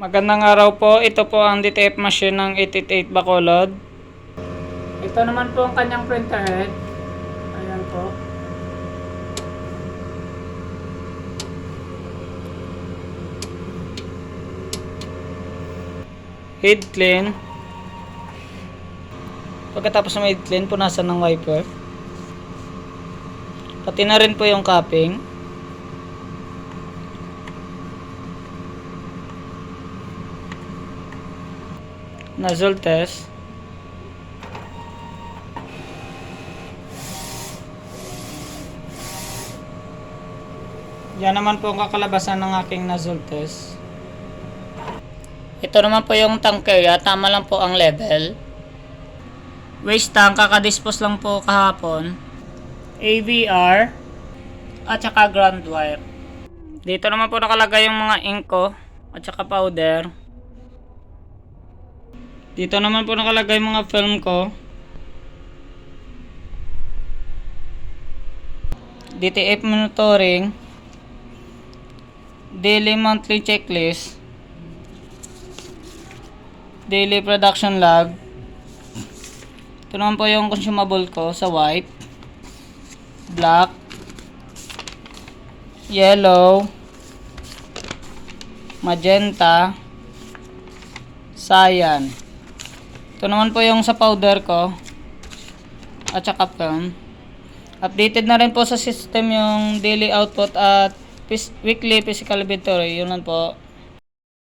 Magandang araw po. Ito po ang DTF machine ng 888 Bacolod. Ito naman po ang kanyang printer head. Ayan po. Head clean. Pagkatapos ng head clean, punasan ng wiper. Pati na rin po yung capping. Nozzle test. Yan naman po ang kakalabasan ng aking nozzle test. Ito naman po yung tank area, tama lang po ang level. Waste tank, kakadispose lang po kahapon. AVR at saka ground wire. Dito naman po nakalagay yung mga ink ko at saka powder. Dito naman po nakalagay mga film ko. DTF monitoring. Daily monthly checklist. Daily production log. Ito naman po yung consumable ko sa white, black, yellow, magenta, cyan. Ito naman po yung sa powder ko at saka film. Updated na rin po sa system yung daily output at weekly physical inventory. Yun lang po.